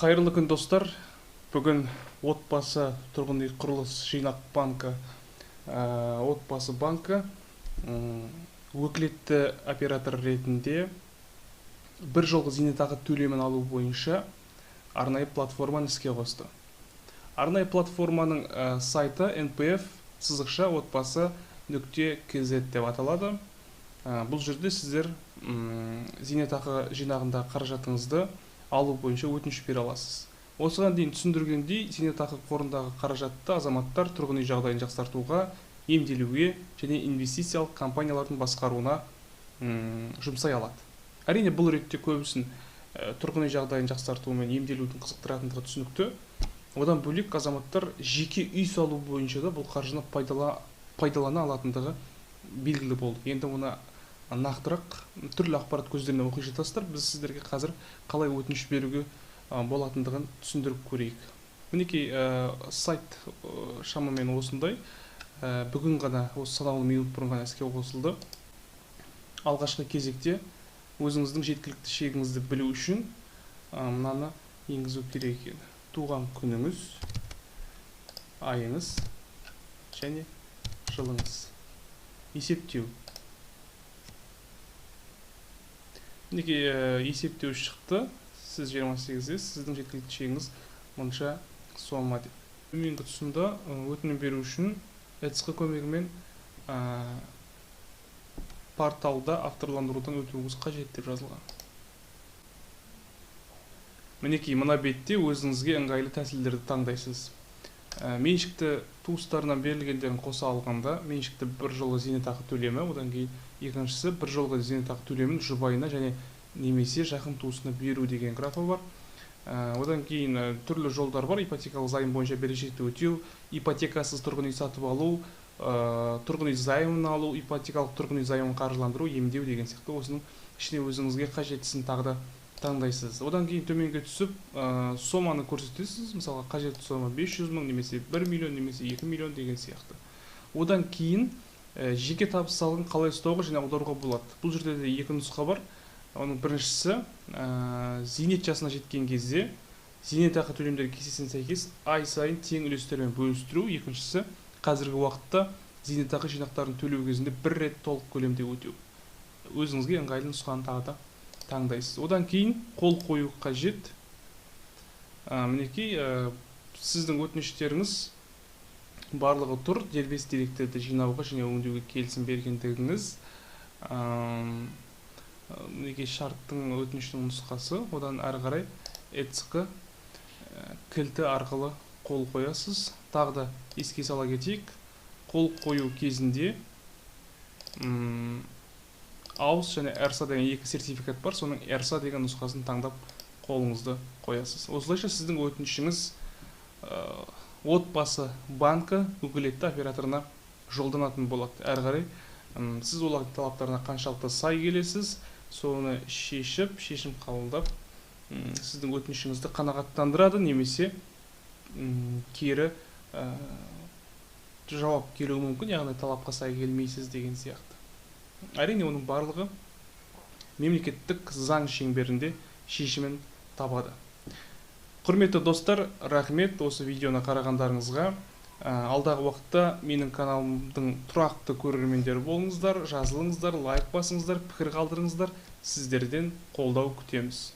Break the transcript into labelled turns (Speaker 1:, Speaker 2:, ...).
Speaker 1: Қайырлы күн достар. Бүгін отбасы тұрғын үй құрылыс жинақ банкі, отбасы банкі өкілетті оператор ретінде бір жолғы зейнетақы төлемін алу бойынша арнайы платформаны іске қосты. Арнайы платформаның сайты npf-отбасы.kz деп аталады. Бұл жерде сіздер зейнетақы жинағында қаражатыңызды алу бойынша өтініш бере аласыз. Осыған дейін түсіндіргендей, зейнетақы қорындағы қаражатты азаматтар тұрғын үй жағдайын жақсартуға, емделуге және инвестициялық компаниялардың басқаруына жұмсай алады. Әрине бұл ретте көбісін тұрғын үй жағдайын жақсарту мен емделудің қызықтыратындығы түсінікті. Одан бөлек азаматтар жеке үй салу бойынша да бұл қаржыны пайдалана алатындығы белгілі болды. Енді оны нақтырақ түрлі ақпарат көздерінен оқи жатасыздар. Біз сіздерге қазір қалай өтініш беруге болатындығын түсіндіріп көрейік. Мінекей сайт шамамен осындай. Бүгін ғана осы санаулы минут бұрын ғана іске қосылды. Алғашқы кезекте өзіңіздің жеткілікті шегіңізді білу үшін мынаны енгізу керек екен. Туған күніңіз, айыңыз және жылыңыз. Есептеу. Мінекей есептеу шықты. Сіз 28-де, сіздің жеткілікті шегіңіз мұнша сома деп. Төменгі тұсында өтінім беру үшін ЭЦК көмегімен порталда авторландырудан өтуіңіз қажет деп жазылған. Мінекей мына бетте өзіңізге ыңғайлы тәсілдерді таңдайсыз. Меншікті туыстарынан берілгендерін қоса алғанда, меншікті бір жолғы зейнетақы төлемі, одан кейін екіншісі бір жолғы зейнетақы төлемін жұбайына және немесе жақын туысына беру деген графа бар. Одан кейін түрлі жолдар бар. Ипотекалық займ бойынша берешекті өтеу, ипотекасыз тұрғын үй сатып алу, тұрғын үй займын алу, ипотекалық тұрғын үй займын қаржыландыру, емдеу деген сияқты. Осының ішіне өзіңізге қажеттісін тағы таңдайсыз. Одан кейін төменге түсіп, соманы көрсетесіз. Мысалға қажетті сома 500 мың, немесе 1 миллион, немесе 2 миллион деген сияқты. Одан кейін жеке табыс салығын қалай ұстауға және аударуға болады. Бұл жерде де екі нұсқа бар. Оның біріншісі зейнет жасына жеткен кезде зейнетақы төлемдері кестесіне сәйкес ай сайын тең үлестермен бөлістіру. Екіншісі қазіргі уақытта зейнетақы жинақтарын төлеу кезінде бір рет толық көлемде өтеу. Өзіңізге ыңғайлы нұсқаны тағы таңдайсыз. Одан кейін қол қою қажет. Мінекей сіздің өтініштеріңіз барлығы тұр. Дербес деректерді жинауға және өңдеуге келісім бергендігіңіз. Мінекей шарттың өтініштің нұсқасы. Одан әрі қарай ЭЦК кілті арқылы қол қоясыз. Тағы да еске сала кетейік. Қол қою кезінде АУС және РСА деген екі сертификат бар. Соның РСА деген нұсқасын таңдап қолыңызды қоясыз. Осылайша сіздің өтінішіңіз отбасы банкі өкілетті операторына жолданатын болады. Әрі қарай сіз олардың талаптарына қаншалықты сай келесіз, соны шешім қабылдап сіздің өтінішіңізді қанағаттандырады, немесе кері жауап келуі мүмкін, яғни талапқа сай келмейсіз деген сияқты. Әрине оның барлығы мемлекеттік заң шеңберінде шешімін табады. Құрметті достар, рахмет осы видеоны қарағандарыңызға. Алдағы уақытта менің каналымдың тұрақты көрермендері болыңыздар, жазылыңыздар, лайк басыңыздар, пікір қалдырыңыздар. Сіздерден қолдау күтеміз.